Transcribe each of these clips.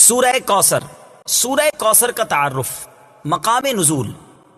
سورہ کوثر۔ سورہ کوثر کا تعارف، مقام نزول۔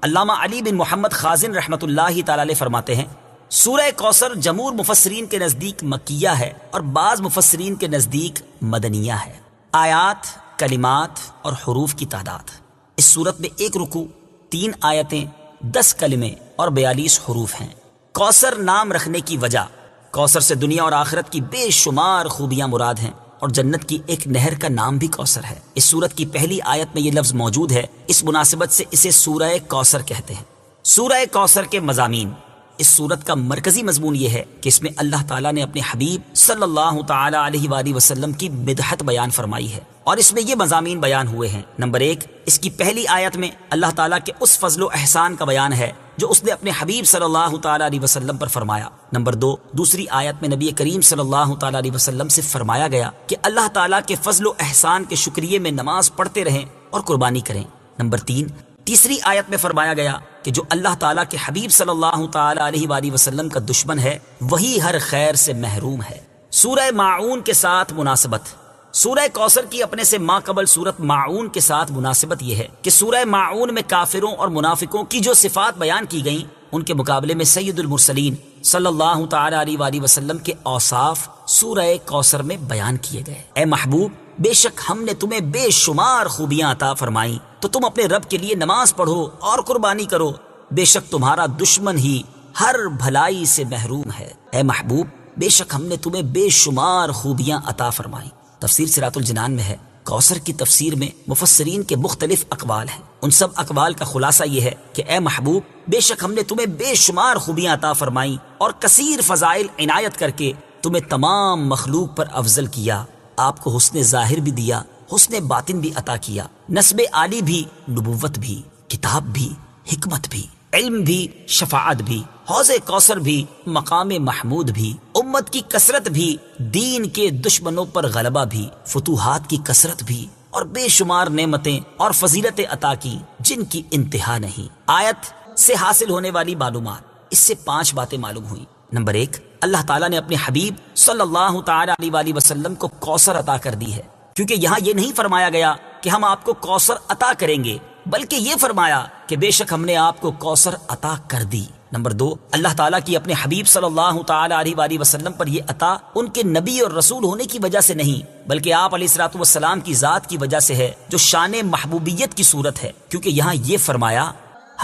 علامہ علی بن محمد خازن رحمۃ اللہ تعالی علیہ فرماتے ہیں سورہ کوثر جمہور مفسرین کے نزدیک مکیہ ہے اور بعض مفسرین کے نزدیک مدنیہ ہے۔ آیات، کلمات اور حروف کی تعداد، اس صورت میں 1 رکوع، 3 آیتیں، 10 کلمے اور 42 حروف ہیں۔ کوثر نام رکھنے کی وجہ، کوثر سے دنیا اور آخرت کی بے شمار خوبیاں مراد ہیں اور جنت کی ایک نہر کا نام بھی کوثر ہے۔ اس سورت کی پہلی آیت میں یہ لفظ موجود ہے، اس مناسبت سے اسے سورہ کوثر کہتے ہیں۔ سورہ کوثر کے مضامین، اس سورت کا مرکزی مضمون یہ ہے کہ اس میں اللہ تعالیٰ نے اپنے حبیب صلی اللہ تعالی علیہ وآلہ وسلم کی مدحت بیان فرمائی ہے، اور اس میں یہ مضامین بیان ہوئے ہیں۔ نمبر 1، اس کی پہلی آیت میں اللہ تعالیٰ کے اس فضل و احسان کا بیان ہے جو اس نے اپنے حبیب صلی اللہ تعالی علیہ وسلم پر فرمایا۔ نمبر 2، دوسری آیت میں نبی کریم صلی اللہ تعالی علیہ وسلم سے فرمایا گیا کہ اللہ تعالیٰ کے فضل و احسان کے شکریے میں نماز پڑھتے رہیں اور قربانی کریں۔ نمبر 3، تیسری آیت میں فرمایا گیا کہ جو اللہ تعالیٰ کے حبیب صلی اللہ تعالی علیہ وآلہ وسلم کا دشمن ہے وہی ہر خیر سے محروم ہے۔ سورہ ماعون کے ساتھ مناسبت، سورہ کوثر کی اپنے سے ماقبل سورت ماعون کے ساتھ مناسبت یہ ہے کہ سورہ ماعون میں کافروں اور منافقوں کی جو صفات بیان کی گئیں ان کے مقابلے میں سید المرسلین صلی اللہ تعالی علیہ وآلہ وسلم کے اوصاف سورہ کوثر میں بیان کیے گئے۔ اے محبوب، بے شک ہم نے تمہیں بے شمار خوبیاں عطا فرمائیں تو تم اپنے رب کے لیے نماز پڑھو اور قربانی کرو، بے شک تمہارا دشمن ہی ہر بھلائی سے محروم ہے۔ اے محبوب، بے شک ہم نے تمہیں بے شمار خوبیاں عطا فرمائیں۔ تفسیر صراط الجنان میں ہے، کوثر کی تفسیر میں مفسرین کے مختلف اقوال ہیں، ان سب اقوال کا خلاصہ یہ ہے کہ اے محبوب، بے شک ہم نے تمہیں بے شمار خوبیاں عطا فرمائیں اور کثیر فضائل عنایت کر کے تمہیں تمام مخلوق پر افضل کیا، آپ کو حسن ظاہر بھی دیا، حسن باطن بھی عطا کیا، نسب عالی بھی، نبوت بھی، کتاب بھی، حکمت بھی، علم بھی، شفاعت بھی، حوض کوثر بھی، مقام محمود بھی، امت کی کثرت بھی، دین کے دشمنوں پر غلبہ بھی، فتوحات کی کثرت بھی، اور بے شمار نعمتیں اور فضیلتیں عطا کی جن کی انتہا نہیں۔ آیت سے حاصل ہونے والی معلومات، اس سے 5 باتیں معلوم ہوئیں۔ نمبر 1، اللہ تعالیٰ نے اپنے حبیب صلی اللہ تعالی علیہ وآلہ وسلم کو کوثر عطا کر دی ہے، کیونکہ یہاں یہ نہیں فرمایا گیا کہ ہم آپ کو کوثر عطا کریں گے، بلکہ یہ فرمایا کہ بے شک ہم نے آپ کو کوثر عطا کر دی۔ نمبر 2، اللہ تعالیٰ کی اپنے حبیب صلی اللہ تعالی علیہ وآلہ وسلم پر یہ عطا ان کے نبی اور رسول ہونے کی وجہ سے نہیں، بلکہ آپ علیہ الصلوۃ والسلام کی ذات کی وجہ سے ہے، جو شان محبوبیت کی صورت ہے، کیونکہ یہاں یہ فرمایا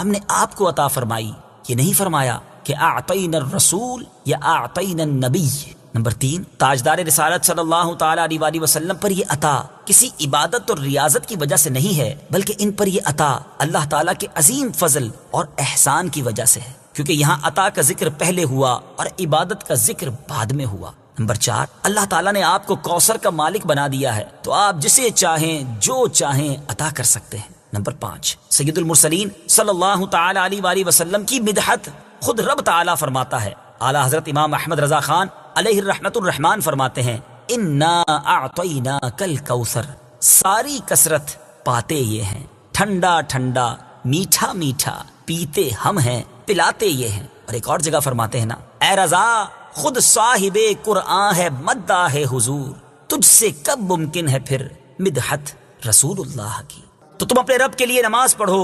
ہم نے آپ کو عطا فرمائی، یہ نہیں فرمایا کہ اعطینا الرسول یا اعطینا النبی۔ نمبر 3، تاجدار رسالت صلی اللہ تعالی علیہ وآلہ وسلم پر یہ عطا کسی عبادت اور ریاضت کی وجہ سے نہیں ہے، بلکہ ان پر یہ عطا اللہ تعالیٰ کے عظیم فضل اور احسان کی وجہ سے ہے، کیونکہ یہاں عطا کا ذکر پہلے ہوا اور عبادت کا ذکر بعد میں ہوا۔ نمبر 4، اللہ تعالیٰ نے آپ کو کوثر کا مالک بنا دیا ہے تو آپ جسے چاہیں جو چاہیں عطا کر سکتے ہیں۔ نمبر 5، سید المرسلین صلی اللہ تعالی علیہ وآلہ وسلم کی مدحت خود رب تعالیٰ فرماتا ہے۔ اعلیٰ حضرت امام احمد رضا خان علیہ الرحمت الرحمان فرماتے ہیں انا اعطیناک الکوثر، ساری کثرت پاتے یہ ہیں، ٹھنڈا ٹھنڈا، میٹھا میٹھا، پیتے ہم ہیں، پلاتے یہ ہیں۔ اور ایک اور جگہ فرماتے ہیں نا، اے رضا خود صاحب قرآن ہے مداح حضور، تجھ سے کب ممکن ہے پھر مدحت رسول اللہ کی۔ تو تم اپنے رب کے لیے نماز پڑھو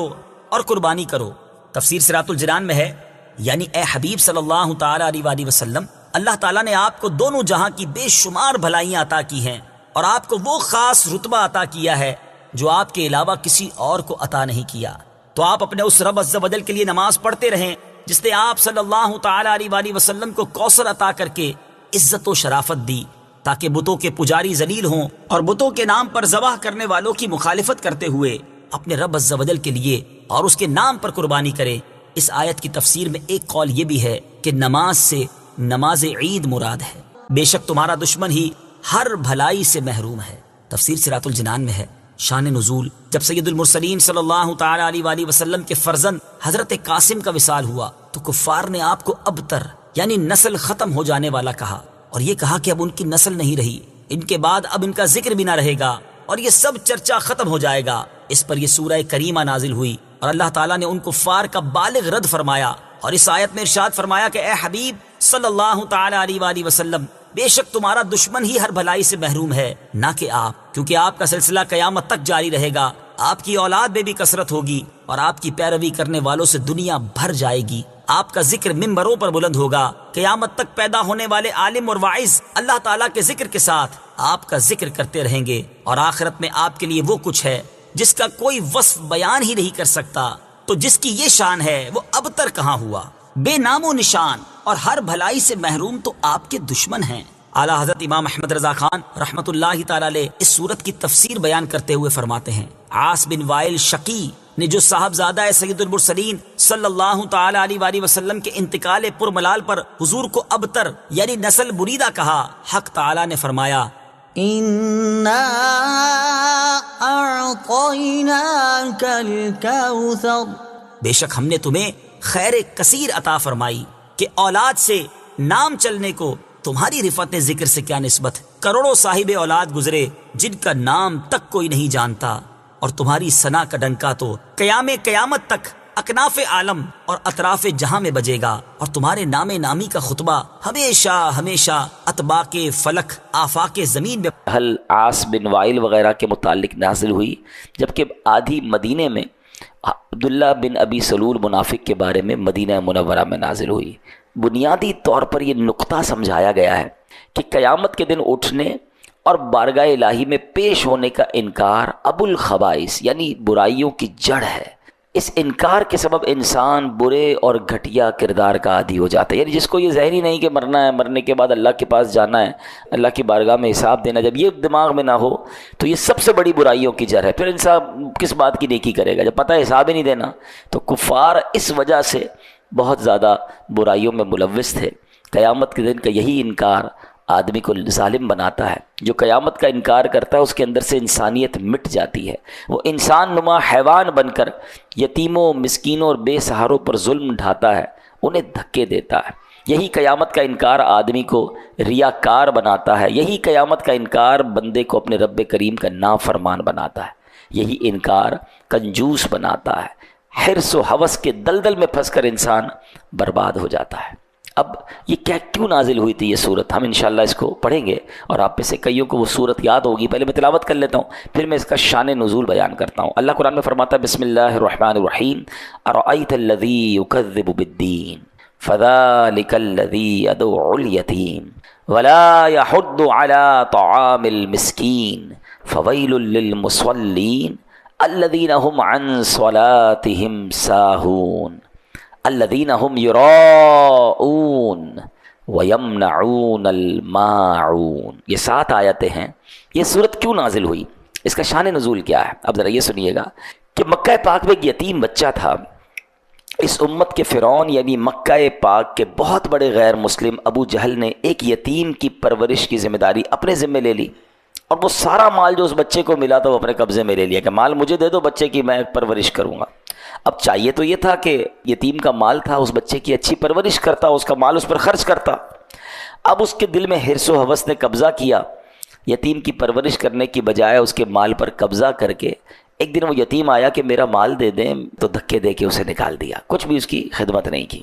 اور قربانی کرو۔ تفسیر صراط الجنان میں ہے، یعنی اے حبیب صلی اللہ تعالی علیہ وآلہ وسلم، اللہ تعالیٰ نے آپ کو دونوں جہاں کی بے شمار بھلائیاں عطا کی ہیں اور آپ کو وہ خاص رتبہ عطا کیا ہے جو آپ کے علاوہ کسی اور کو عطا نہیں کیا۔ تو آپ اپنے اس رب عز و جل کے لیے نماز پڑھتے رہیں جس نے آپ صلی اللہ تعالی علیہ وآلہ وسلم کو کوثر عطا کر کے عزت و شرافت دی، تاکہ بتوں کے پجاری ذلیل ہوں اور بتوں کے نام پر ذبح کرنے والوں کی مخالفت کرتے ہوئے اپنے رب عز و جل کے لیے اور اس کے نام پر قربانی کریں۔ اس آیت کی تفسیر میں ایک قول یہ بھی ہے کہ نماز سے نماز عید مراد ہے، بے شک تمہارا دشمن ہی ہر بھلائی سے محروم ہے۔ تفسیر صراط الجنان میں ہے، شان نزول، جب سید المرسلین صلی اللہ تعالی علیہ وآلہ وسلم کے فرزند حضرت قاسم کا وصال ہوا تو کفار نے آپ کو ابتر یعنی نسل ختم ہو جانے والا کہا، اور یہ کہا کہ اب ان کی نسل نہیں رہی، ان کے بعد اب ان کا ذکر بھی نہ رہے گا اور یہ سب چرچا ختم ہو جائے گا۔ اس پر یہ سورہ کریمہ نازل ہوئی اور اللہ تعالیٰ نے ان کفار کا بالغ رد فرمایا، اور اس آیت میں ارشاد فرمایا کہ اے حبیب صلی اللہ تعالی علیہ وآلہ وسلم، بے شک تمہارا دشمن ہی ہر بھلائی سے محروم ہے نہ کہ آپ، کیونکہ آپ کا سلسلہ قیامت تک جاری رہے گا، آپ کی اولاد میں بھی کثرت ہوگی اور آپ کی پیروی کرنے والوں سے دنیا بھر جائے گی۔ آپ کا ذکر ممبروں پر بلند ہوگا، قیامت تک پیدا ہونے والے عالم اور واعظ اللہ تعالیٰ کے ذکر کے ساتھ آپ کا ذکر کرتے رہیں گے، اور آخرت میں آپ کے لیے وہ کچھ ہے جس کا کوئی وصف بیان ہی نہیں کر سکتا۔ تو جس کی یہ شان ہے وہ ابتر کہاں ہوا، بے نام و نشان اور ہر بھلائی سے محروم تو آپ کے دشمن ہیں۔ اعلیٰ حضرت امام احمد رضا خان رحمۃ اللہ تعالی علیہ اس صورت کی تفسیر بیان کرتے ہوئے فرماتے ہیں، عاص بن وائل شقی نے جو صاحبزادہ سید المرسلین صلی اللہ تعالی علیہ وآلہ وسلم کے انتقال پرملال پر حضور کو ابتر یعنی نسل بریدہ کہا، حق تعالی نے فرمایا اِنَّا أَعْطَيْنَاكَ الْكَوْثَرَ، بے شک ہم نے تمہیں خیر کثیر عطا فرمائی کہ اولاد سے نام چلنے کو تمہاری رفعت ذکر سے کیا نسبت۔ کروڑوں صاحب اولاد گزرے جن کا نام تک کوئی نہیں جانتا، اور تمہاری ثنا کا ڈنکا تو قیامت تک اکناف عالم اور اطراف جہاں میں بجے گا، اور تمہارے نام نامی کا خطبہ ہمیشہ ہمیشہ اطباق فلک آفاق زمین میں حل عاص بن وائل وغیرہ کے متعلق نازل ہوئی، جبکہ آدھی مدینے میں عبداللہ بن ابی سلول منافق کے بارے میں مدینہ منورہ میں نازل ہوئی۔ بنیادی طور پر یہ نقطہ سمجھایا گیا ہے کہ قیامت کے دن اٹھنے اور بارگاہ الہی میں پیش ہونے کا انکار ابو الخبائث یعنی برائیوں کی جڑ ہے۔ اس انکار کے سبب انسان برے اور گھٹیا کردار کا عادی ہو جاتا ہے، یعنی جس کو یہ ظاہر ہی نہیں کہ مرنا ہے، مرنے کے بعد اللہ کے پاس جانا ہے، اللہ کی بارگاہ میں حساب دینا، جب یہ دماغ میں نہ ہو تو یہ سب سے بڑی برائیوں کی جڑ ہے۔ پھر انسان کس بات کی نیکی کرے گا جب پتہ ہے حساب ہی نہیں دینا؟ تو کفار اس وجہ سے بہت زیادہ برائیوں میں ملوث تھے۔ قیامت کے دن کا یہی انکار آدمی کو ظالم بناتا ہے۔ جو قیامت کا انکار کرتا ہے اس کے اندر سے انسانیت مٹ جاتی ہے، وہ انسان نما حیوان بن کر یتیموں، مسکینوں اور بے سہاروں پر ظلم ڈھاتا ہے، انہیں دھکے دیتا ہے۔ یہی قیامت کا انکار آدمی کو ریاکار بناتا ہے، یہی قیامت کا انکار بندے کو اپنے رب کریم کا نافرمان بناتا ہے، یہی انکار کنجوس بناتا ہے۔ حرص و ہوس کے دلدل میں پھنس کر انسان برباد ہو جاتا ہے۔ اب یہ کیوں نازل ہوئی تھی یہ صورت، ہم انشاءاللہ اس کو پڑھیں گے، اور آپ میں سے کئیوں کو وہ صورت یاد ہوگی۔ پہلے میں تلاوت کر لیتا ہوں، پھر میں اس کا شان نزول بیان کرتا ہوں۔ اللہ قرآن میں فرماتا ہے بسم اللہ الرحمن الرحیم، ارأیت الذی یکذب بالدین فذلک الذی یدعو الیتیم ولا یحض علی طعام المسکین فویل للمصلین الذین هم عن صلاتهم ساہون الذین هم یراؤون ویمنعون الماعون۔ یہ 7 آیتیں ہیں۔ یہ صورت کیوں نازل ہوئی، اس کا شان نزول کیا ہے، اب ذرا یہ سنیے گا کہ مکہ پاک میں ایک یتیم بچہ تھا۔ اس امت کے فرعون یعنی مکہ پاک کے بہت بڑے غیر مسلم ابو جہل نے ایک یتیم کی پرورش کی ذمہ داری اپنے ذمہ لے لی، اور وہ سارا مال جو اس بچے کو ملا تھا وہ اپنے قبضے میں لے لیا کہ مال مجھے دے دو بچے کی، میں پرورش کروں گا۔ اب چاہیے تو یہ تھا کہ یتیم کا مال تھا، اس بچے کی اچھی پرورش کرتا، اس کا مال اس پر خرچ کرتا۔ اب اس کے دل میں حرص و ہوس نے قبضہ کیا، یتیم کی پرورش کرنے کی بجائے اس کے مال پر قبضہ کر کے ایک دن وہ یتیم آیا کہ میرا مال دے دیں، تو دھکے دے کے اسے نکال دیا، کچھ بھی اس کی خدمت نہیں کی۔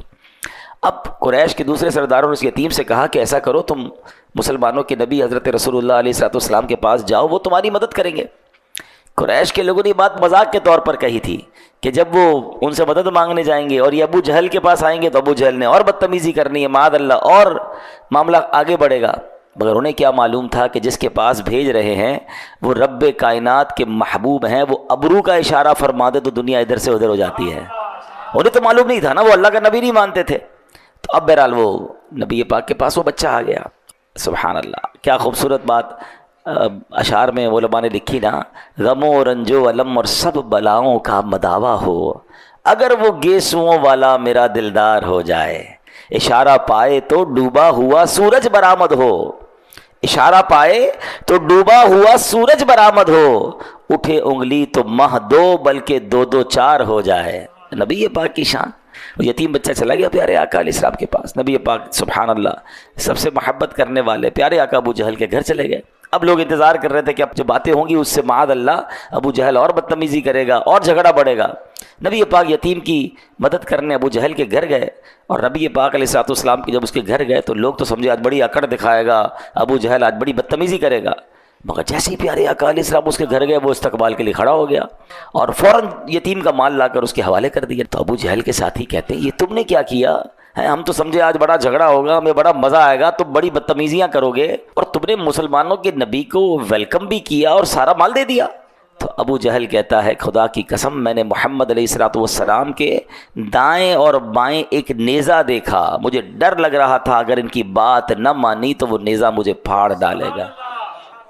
اب قریش کے دوسرے سرداروں نے اس یتیم سے کہا کہ ایسا کرو، تم مسلمانوں کے نبی حضرت رسول اللہ علیہ السلام کے پاس جاؤ، وہ تمہاری مدد کریں گے۔ قریش کے لوگوں نے یہ بات مذاق کے طور پر کہی تھی کہ جب وہ ان سے مدد مانگنے جائیں گے اور یہ ابو جہل کے پاس آئیں گے تو ابو جہل نے اور بدتمیزی کرنی ہے، معاذ اللہ، اور معاملہ آگے بڑھے گا۔ مگر انہیں کیا معلوم تھا کہ جس کے پاس بھیج رہے ہیں وہ رب کائنات کے محبوب ہیں، وہ ابرو کا اشارہ فرما دے تو دنیا ادھر سے ادھر ہو جاتی ہے۔ انہیں تو معلوم نہیں تھا نا، وہ اللہ کا نبی نہیں مانتے تھے۔ تو اب بہرحال وہ نبی پاک کے پاس وہ بچہ آ گیا۔ سبحان اللہ، کیا خوبصورت بات اشعار میں علماء نے لکھی نا، غم و رنج و علم اور سب بلاؤں کا مداوا ہو، اگر وہ گیسوؤں والا میرا دلدار ہو جائے، اشارہ پائے تو ڈوبا ہوا سورج برآمد ہو، اشارہ پائے تو ڈوبا ہوا سورج برآمد ہو، اٹھے انگلی تو ماہ 2 بلکہ 2 4 ہو جائے۔ نبی پاک کی شان۔ وہ یتیم بچہ چلا گیا پیارے آقا علیہ السلام کے پاس، نبی پاک سبحان اللہ سب سے محبت کرنے والے پیارے آقا ابو جہل کے گھر چلے گئے۔ اب لوگ انتظار کر رہے تھے کہ اب جو باتیں ہوں گی اس سے معاذ اللہ ابو جہل اور بدتمیزی کرے گا اور جھگڑا بڑھے گا۔ نبی پاک یتیم کی مدد کرنے ابو جہل کے گھر گئے، اور نبی پاک علیہ الصلوۃ والسلام کی جب اس کے گھر گئے تو لوگ تو سمجھے آج بڑی اکڑ دکھائے گا ابو جہل، آج بڑی بدتمیزی کرے گا، مگر جیسے ہی پیارے آقا علیہ السلام اس کے گھر گئے وہ استقبال کے لیے کھڑا ہو گیا اور فوراً یتیم کا مال لا کر اس کے حوالے کر دیا۔ تو ابو جہل کے ساتھی کہتے ہیں یہ تم نے کیا کیا ہے؟ ہم تو سمجھے آج بڑا جھگڑا ہوگا، ہمیں بڑا مزہ آئے گا، تم بڑی بدتمیزیاں کرو گے، اور تم نے مسلمانوں کے نبی کو ویلکم بھی کیا اور سارا مال دے دیا۔ تو ابو جہل کہتا ہے خدا کی قسم میں نے محمد علیہ الصلوۃ والسلام کے دائیں اور بائیں ایک نیزہ دیکھا، مجھے ڈر لگ رہا تھا اگر ان کی بات نہ مانی تو وہ نیزہ مجھے پھاڑ ڈالے گا۔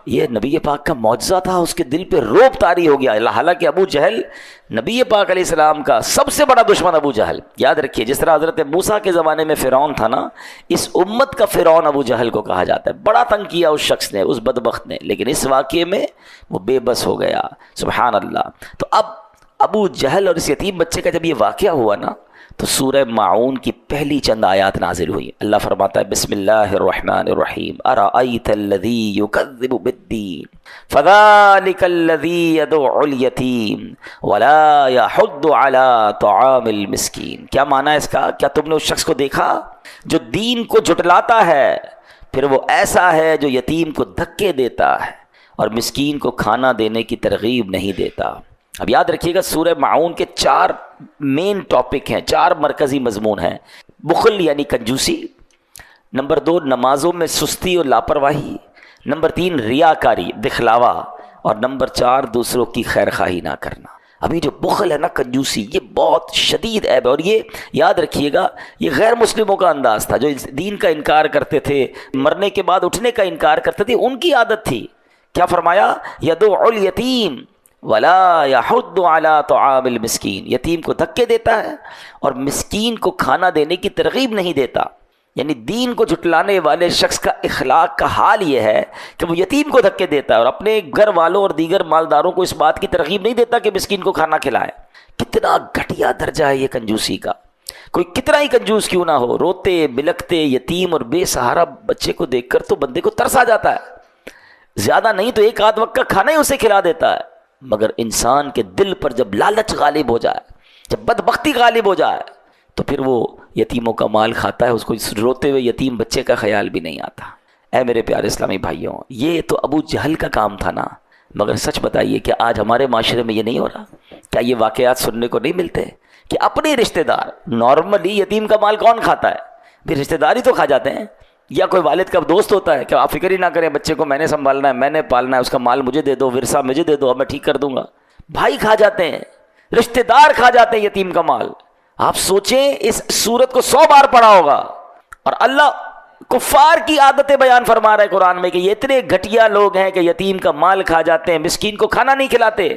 یہ نبی پاک کا معجزہ تھا، اس کے دل پہ روب طاری ہو گیا۔ حالانکہ ابو جہل نبی پاک علیہ السلام کا سب سے بڑا دشمن ابو جہل، یاد رکھیے جس طرح حضرت موسیٰ کے زمانے میں فرعون تھا نا، اس امت کا فرعون ابو جہل کو کہا جاتا ہے۔ بڑا تنگ کیا اس شخص نے، اس بدبخت نے، لیکن اس واقعے میں وہ بے بس ہو گیا، سبحان اللہ۔ تو اب ابو جہل اور اس یتیم بچے کا جب یہ واقعہ ہوا نا تو سورہ ماعون کی پہلی چند آیات نازل ہوئی۔ اللہ فرماتا ہے بسم اللہ الرحمن الرحیم ارأیت الذی یکذب بالدین فذلک الذی یدعو الیتیم ولا یحض علی طعام المسکین۔ کیا معنی ہے اس کا؟ کیا تم نے اس شخص کو دیکھا جو دین کو جھٹلاتا ہے، پھر وہ ایسا ہے جو یتیم کو دھکے دیتا ہے اور مسکین کو کھانا دینے کی ترغیب نہیں دیتا۔ اب یاد رکھیے گا سورہ ماعون کے 4 مین ٹاپک ہیں، 4 مرکزی مضمون ہیں۔ بخل یعنی کنجوسی، نمبر 2 نمازوں میں سستی اور لاپرواہی، نمبر 3 ریاکاری دکھلاوا، اور نمبر 4 دوسروں کی خیر خواہی نہ کرنا۔ ابھی جو بخل ہے نا، کنجوسی، یہ بہت شدید عیب ہے، اور یہ یاد رکھیے گا یہ غیر مسلموں کا انداز تھا، جو دین کا انکار کرتے تھے، مرنے کے بعد اٹھنے کا انکار کرتے تھے، ان کی عادت تھی۔ کیا فرمایا؟ یدعو الیتیم ولا یحض علی طعام المسکین، یتیم کو دھکے دیتا ہے اور مسکین کو کھانا دینے کی ترغیب نہیں دیتا۔ یعنی دین کو جھٹلانے والے شخص کا اخلاق کا حال یہ ہے کہ وہ یتیم کو دھکے دیتا ہے اور اپنے گھر والوں اور دیگر مالداروں کو اس بات کی ترغیب نہیں دیتا کہ مسکین کو کھانا کھلائے۔ کتنا گھٹیا درجہ ہے یہ کنجوسی کا۔ کوئی کتنا ہی کنجوس کیوں نہ ہو، روتے بلکتے یتیم اور بے سہارا بچے کو دیکھ کر تو بندے کو ترس آ جاتا ہے، زیادہ نہیں تو ایک آدھ وقت کا کھانا ہی اسے کھلا دیتا ہے۔ مگر انسان کے دل پر جب لالچ غالب ہو جائے، جب بدبختی غالب ہو جائے، تو پھر وہ یتیموں کا مال کھاتا ہے، اس کو روتے ہوئے یتیم بچے کا خیال بھی نہیں آتا۔ اے میرے پیارے اسلامی بھائیوں، یہ تو ابو جہل کا کام تھا نا، مگر سچ بتائیے کہ آج ہمارے معاشرے میں یہ نہیں ہو رہا؟ کیا یہ واقعات سننے کو نہیں ملتے کہ اپنے رشتہ دار، نارملی یتیم کا مال کون کھاتا ہے؟ پھر رشتہ دار ہی تو کھا جاتے ہیں، یا کوئی والد کا دوست ہوتا ہے کہ آپ فکر ہی نہ کریں، بچے کو میں نے سنبھالنا ہے، میں نے پالنا ہے، اس کا مال مجھے دے دو، ورثہ مجھے دے دو، اب میں ٹھیک کر دوں گا۔ بھائی کھا جاتے ہیں، رشتہ دار کھا جاتے ہیں یتیم کا مال۔ آپ سوچیں اس سورت کو 100 بار پڑھا ہوگا، اور اللہ کفار کی عادتیں بیان فرما رہا ہے قرآن میں کہ یہ اتنے گھٹیا لوگ ہیں کہ یتیم کا مال کھا جاتے ہیں، مسکین کو کھانا نہیں کھلاتے۔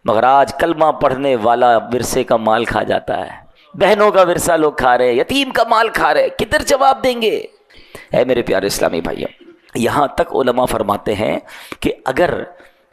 مگر آج کلمہ پڑھنے والا ورثے کا مال کھا جاتا ہے، بہنوں کا ورثہ لوگ کھا رہے ہیں، یتیم کا مال کھا رہے ہیں، کدھر جواب دیں گے؟ اے میرے پیارے اسلامی بھائیوں، یہاں تک علماء فرماتے ہیں کہ اگر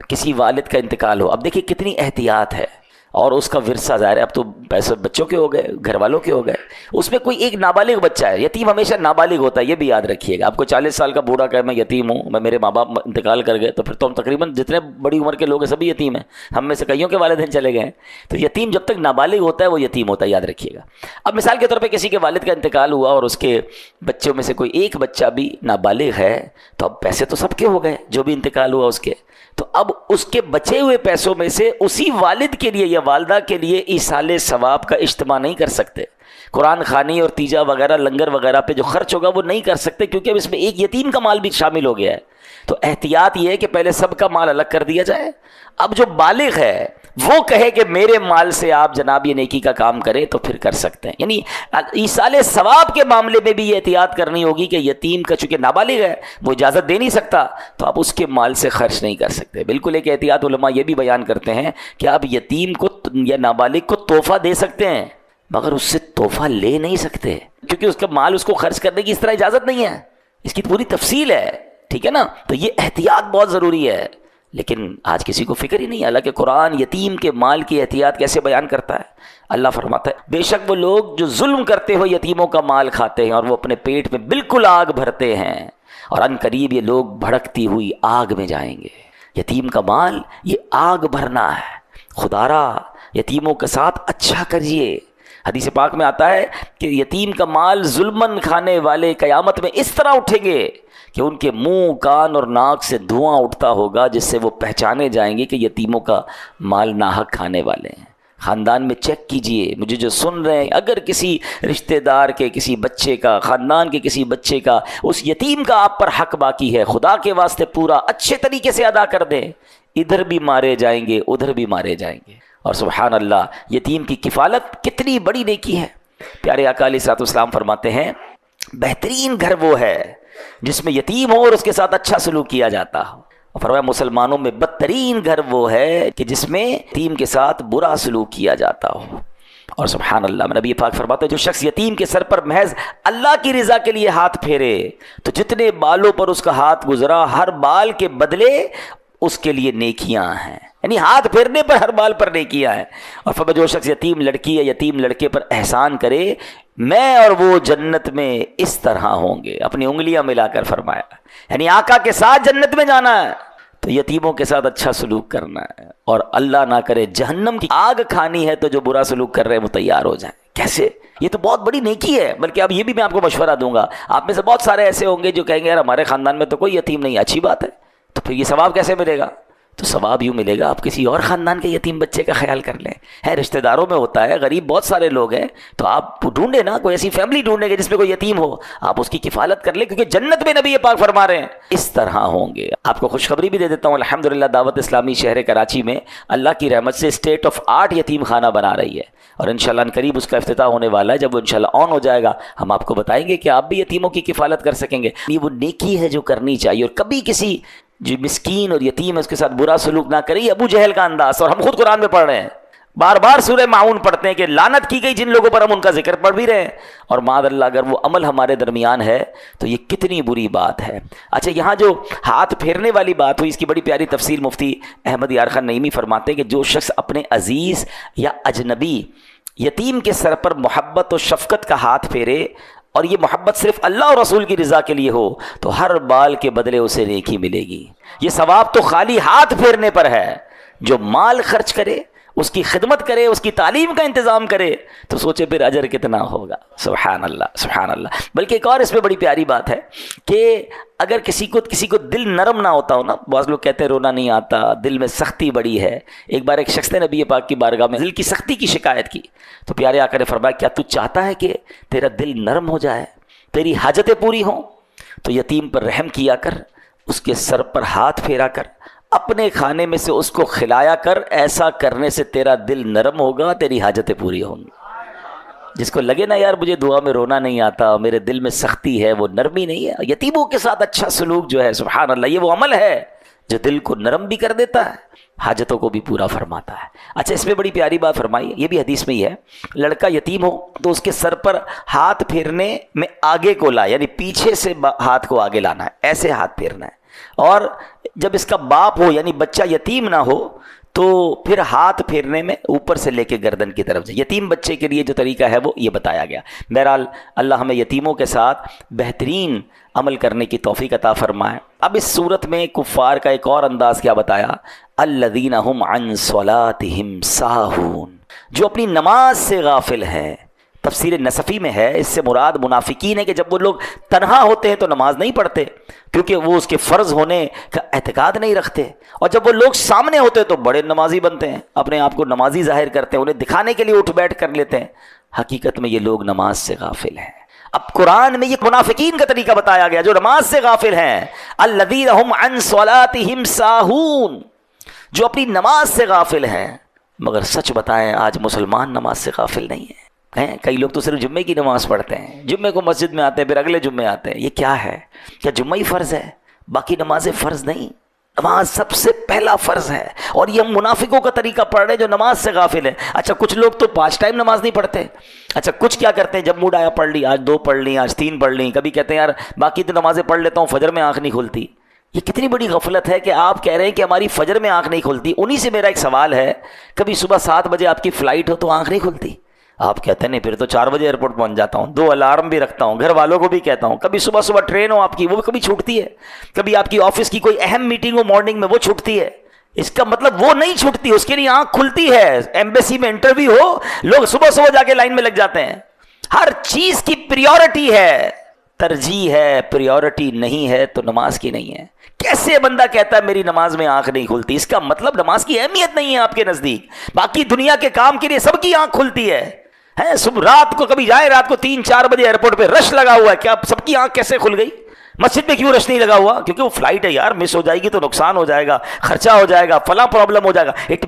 کسی والد کا انتقال ہو، اب دیکھیں کتنی احتیاط ہے، اور اس کا ورثہ ظاہر ہے اب تو پیسے بچوں کے ہو گئے، گھر والوں کے ہو گئے، اس میں کوئی ایک نابالغ بچہ ہے، یتیم ہمیشہ نابالغ ہوتا ہے، یہ بھی یاد رکھیے گا۔ آپ کو 40 سال کا بوڑھا کہے میں یتیم ہوں، میں میرے ماں باپ انتقال کر گئے، تو پھر تو ہم تقریباً جتنے بڑی عمر کے لوگ ہیں سبھی یتیم ہیں، ہم میں سے کئیوں کے والدین چلے گئے ہیں۔ تو یتیم جب تک نابالغ ہوتا ہے وہ یتیم ہوتا ہے، یاد رکھیے گا۔ اب مثال کے طور پہ کسی کے والد کا انتقال ہوا اور اس کے بچوں میں سے کوئی ایک بچہ بھی نابالغ ہے، تو اب پیسے تو سب کے ہو گئے جو بھی انتقال ہوا اس کے، تو اب اس کے بچے ہوئے پیسوں میں سے اسی والد کے لیے یا والدہ کے لیے ایصال ثواب کا اجتماع نہیں کر سکتے، قرآن خوانی اور تیجا وغیرہ لنگر وغیرہ پہ جو خرچ ہوگا وہ نہیں کر سکتے، کیونکہ اب اس میں ایک یتیم کا مال بھی شامل ہو گیا ہے۔ تو احتیاط یہ ہے کہ پہلے سب کا مال الگ کر دیا جائے، اب جو بالغ ہے وہ کہے کہ میرے مال سے آپ جناب یہ نیکی کا کام کریں تو پھر کر سکتے ہیں۔ یعنی ایصال ثواب کے معاملے میں بھی یہ احتیاط کرنی ہوگی کہ یتیم کا چونکہ نابالغ ہے وہ اجازت دے نہیں سکتا، تو آپ اس کے مال سے خرچ نہیں کر سکتے۔ بالکل ایک احتیاط علماء یہ بھی بیان کرتے ہیں کہ آپ یتیم کو یا نابالغ کو تحفہ دے سکتے ہیں، مگر اس سے تحفہ لے نہیں سکتے، کیونکہ اس کا مال اس کو خرچ کرنے کی اس طرح اجازت نہیں ہے، اس کی پوری تفصیل ہے، ٹھیک ہے نا؟ تو یہ احتیاط بہت ضروری ہے، لیکن آج کسی کو فکر ہی نہیں ہے۔ حالانکہ قرآن یتیم کے مال کی احتیاط کیسے بیان کرتا ہے۔ اللہ فرماتا ہے بے شک وہ لوگ جو ظلم کرتے ہوئے یتیموں کا مال کھاتے ہیں اور وہ اپنے پیٹ میں بالکل آگ بھرتے ہیں، اور ان قریب یہ لوگ بھڑکتی ہوئی آگ میں جائیں گے۔ یتیم کا مال یہ آگ بھرنا ہے، خدا را یتیموں کے ساتھ اچھا کریے۔ حدیث پاک میں آتا ہے کہ یتیم کا مال ظلمن کھانے والے قیامت میں اس طرح اٹھیں گے کہ ان کے منہ، کان اور ناک سے دھواں اٹھتا ہوگا، جس سے وہ پہچانے جائیں گے کہ یتیموں کا مال ناحق کھانے والے ہیں۔ خاندان میں چیک کیجئے، مجھے جو سن رہے ہیں، اگر کسی رشتہ دار کے کسی بچے کا، خاندان کے کسی بچے کا، اس یتیم کا آپ پر حق باقی ہے، خدا کے واسطے پورا اچھے طریقے سے ادا کر دیں۔ ادھر بھی مارے جائیں گے، ادھر بھی مارے جائیں گے۔ اور سبحان اللہ، یتیم کی کفالت کتنی بڑی نیکی ہے۔ پیارے آقا علیہ الصلوۃ والسلام فرماتے ہیں بہترین گھر وہ ہے جس میں یتیم ہو اور اس کے ساتھ اچھا سلوک کیا جاتا ہو۔ اور فرمایا مسلمانوں میں بدترین گھر وہ ہے کہ جس میں یتیم کے ساتھ برا سلوک کیا جاتا ہو۔ اور سبحان اللہ، نبی پاک فرماتے ہیں جو شخص یتیم کے سر پر محض اللہ کی رضا کے لیے ہاتھ پھیرے تو جتنے بالوں پر اس کا ہاتھ گزرا، ہر بال کے بدلے اس کے لیے نیکیاں ہیں، یعنی ہاتھ پھیرنے پر ہر بال پر نیکیاں ہیں۔ اور فرمایا جو شخص یتیم لڑکی یا یتیم لڑکے پر احسان کرے، میں اور وہ جنت میں اس طرح ہوں گے، اپنی انگلیاں ملا کر فرمایا، یعنی آقا کے ساتھ جنت میں جانا ہے تو یتیموں کے ساتھ اچھا سلوک کرنا ہے، اور اللہ نہ کرے جہنم کی آگ کھانی ہے تو جو برا سلوک کر رہے ہیں وہ تیار ہو جائیں۔ کیسے؟ یہ تو بہت بڑی نیکی ہے۔ بلکہ اب یہ بھی میں آپ کو مشورہ دوں گا، آپ میں سے بہت سارے ایسے ہوں گے جو کہیں گے یار ہمارے خاندان میں تو کوئی یتیم نہیں، اچھی بات ہے، تو پھر یہ ثواب کیسے ملے گا؟ تو ثواب یوں ملے گا، آپ کسی اور خاندان کے یتیم بچے کا خیال کر لیں۔ ہے رشتہ داروں میں ہوتا ہے، غریب بہت سارے لوگ ہیں، تو آپ ڈھونڈیں نا، کوئی ایسی فیملی ڈھونڈیں گے جس میں کوئی یتیم ہو، آپ اس کی کفالت کر لیں، کیونکہ جنت میں نبی پاک فرما رہے ہیں اس طرح ہوں گے۔ آپ کو خوشخبری بھی دے دیتا ہوں، الحمدللہ دعوت اسلامی شہر کراچی میں اللہ کی رحمت سے اسٹیٹ آف آرٹ یتیم خانہ بنا رہی ہے، اور انشاءاللہ ان قریب اس کا افتتاح ہونے والا ہے۔ جب وہ انشاءاللہ آن ہو جائے گا ہم آپ کو بتائیں گے کہ آپ بھی یتیموں کی کفالت کر سکیں گے۔ یہ وہ نیکی ہے جو کرنی چاہیے، اور کبھی کسی جو مسکین اور یتیم ہے اس کے ساتھ برا سلوک نہ کرے۔ ابو جہل کا انداز، اور ہم خود قرآن میں پڑھ رہے ہیں، بار بار سورہ معون پڑھتے ہیں کہ لعنت کی گئی جن لوگوں پر، ہم ان کا ذکر پڑھ بھی رہے ہیں، اور معاذ اللہ اگر وہ عمل ہمارے درمیان ہے تو یہ کتنی بری بات ہے۔ اچھا، یہاں جو ہاتھ پھیرنے والی بات ہوئی، اس کی بڑی پیاری تفصیل مفتی احمد یار خان نعیمی فرماتے ہیں کہ جو شخص اپنے عزیز یا اجنبی یتیم کے سر پر محبت و شفقت کا ہاتھ پھیرے، اور یہ محبت صرف اللہ اور رسول کی رضا کے لیے ہو، تو ہر بال کے بدلے اسے نیکی ملے گی۔ یہ ثواب تو خالی ہاتھ پھیرنے پر ہے۔ جو مال خرچ کرے، اس کی خدمت کرے، اس کی تعلیم کا انتظام کرے، تو سوچے پھر اجر کتنا ہوگا۔ سبحان اللہ، سبحان اللہ۔ بلکہ ایک اور اس میں بڑی پیاری بات ہے کہ اگر کسی کو دل نرم نہ ہوتا ہو نا، بعض لوگ کہتے ہیں رونا نہیں آتا، دل میں سختی بڑی ہے۔ ایک بار ایک شخص نے نبی پاک کی بارگاہ میں دل کی سختی کی شکایت کی، تو پیارے آقا نے فرمایا کیا تو چاہتا ہے کہ تیرا دل نرم ہو جائے، تیری حاجتیں پوری ہوں؟ تو یتیم پر رحم کیا کر، اس کے سر پر ہاتھ پھیرا کر، اپنے کھانے میں سے اس کو کھلایا کر، ایسا کرنے سے تیرا دل نرم ہوگا، تیری حاجتیں پوری ہوں گی۔ جس کو لگے نا یار مجھے دعا میں رونا نہیں آتا، میرے دل میں سختی ہے، وہ نرمی نہیں ہے۔ یتیموں کے ساتھ اچھا سلوک جو ہے، سبحان اللہ، یہ وہ عمل ہے جو دل کو نرم بھی کر دیتا ہے، حاجتوں کو بھی پورا فرماتا ہے۔ اچھا، اس میں بڑی پیاری بات فرمائی، یہ بھی حدیث میں ہی ہے، لڑکا یتیم ہو تو اس کے سر پر ہاتھ پھیرنے میں آگے کو لا، یعنی پیچھے سے ہاتھ کو آگے لانا ہے، ایسے ہاتھ پھیرنا ہے۔ اور جب اس کا باپ ہو، یعنی بچہ یتیم نہ ہو، تو پھر ہاتھ پھیرنے میں اوپر سے لے کے گردن کی طرف سے۔ یتیم بچے کے لیے جو طریقہ ہے وہ یہ بتایا گیا۔ بہرحال اللہ ہمیں یتیموں کے ساتھ بہترین عمل کرنے کی توفیق عطا فرمائے۔ اب اس صورت میں کفار کا ایک اور انداز کیا بتایا، الذین هم عن صلاتهم ساہون، جو اپنی نماز سے غافل ہیں۔ تفسیر نصفی میں ہے، اس سے مراد منافقین ہے کہ جب وہ لوگ تنہا ہوتے ہیں تو نماز نہیں پڑھتے، کیونکہ وہ اس کے فرض ہونے کا اعتقاد نہیں رکھتے، اور جب وہ لوگ سامنے ہوتے تو بڑے نمازی بنتے ہیں، اپنے آپ کو نمازی ظاہر کرتے ہیں، انہیں دکھانے کے لیے اٹھ بیٹھ کر لیتے ہیں۔ حقیقت میں یہ لوگ نماز سے غافل ہیں۔ اب قرآن میں یہ منافقین کا طریقہ بتایا گیا جو نماز سے غافل ہیں، الذین هم عن صلاتهم ساہون، جو اپنی نماز سے غافل ہیں۔ مگر سچ بتائیں آج مسلمان نماز سے غافل نہیں ہیں۔ کئی لوگ تو صرف جمعے کی نماز پڑھتے ہیں، جمعے کو مسجد میں آتے ہیں، پھر اگلے جمعے آتے ہیں۔ یہ کیا ہے؟ کیا جمعہ ہی فرض ہے؟ باقی نمازیں فرض نہیں؟ نماز سب سے پہلا فرض ہے، اور یہ ہم منافقوں کا طریقہ پڑھ رہے ہیں جو نماز سے غافل ہیں۔ اچھا، کچھ لوگ تو 5 ٹائم نماز نہیں پڑھتے۔ اچھا، کچھ کیا کرتے ہیں، جب موڈ آیا پڑھ لی، آج 2 پڑھ لی، آج 3 پڑھ لی، کبھی کہتے ہیں یار باقی تو نمازیں پڑھ لیتا ہوں، فجر میں آنکھ نہیں کھلتی۔ یہ کتنی بڑی غفلت ہے کہ آپ کہہ رہے ہیں کہ ہماری فجر میں آنکھ نہیں کھلتی۔ انہی سے میرا ایک سوال ہے، کبھی صبح 7 بجے آپ کی فلائٹ ہو تو آنکھ نہیں کھلتی؟ آپ کہتے ہیں نہیں، پھر تو 4 بجے ایئرپورٹ پہنچ جاتا ہوں، 2 الارم بھی رکھتا ہوں، گھر والوں کو بھی کہتا ہوں۔ کبھی صبح صبح ٹرین ہو آپ کی، وہ کبھی چھوٹتی ہے، کبھی آپ کی آفس کی کوئی اہم میٹنگ ہو مارننگ میں، وہ چھوٹتی ہے۔ اس کا مطلب وہ نہیں چھوٹتی، اس کے لیے آنکھ کھلتی ہے. ایمبیسی میں انٹرویو ہو، لوگ صبح صبح جا کے لائن میں لگ جاتے ہیں. ہر چیز کی پریورٹی ہے، ترجیح ہے، پریورٹی نہیں ہے تو نماز کی نہیں ہے. کیسے بندہ کہتا ہے میری نماز میں آنکھ نہیں کھلتی؟ اس کا مطلب نماز کی اہمیت نہیں ہے آپ کے نزدیک. باقی دنیا کے کام کے لیے سب کی آنکھ کھلتی ہے. صبح رات کو کبھی جائے، رات کو 3-4 بجے ایئرپورٹ پہ رش لگا ہوا ہے، کیا سب کی آنکھ کیسے کھل گئی؟ مسجد میں کیوں رش نہیں لگا ہوا؟ کیونکہ وہ فلائٹ ہے یار، مس ہو جائے گی تو نقصان ہو جائے گا، خرچہ ہو جائے گا، فلاں پرابلم ہو جائے گا. اٹ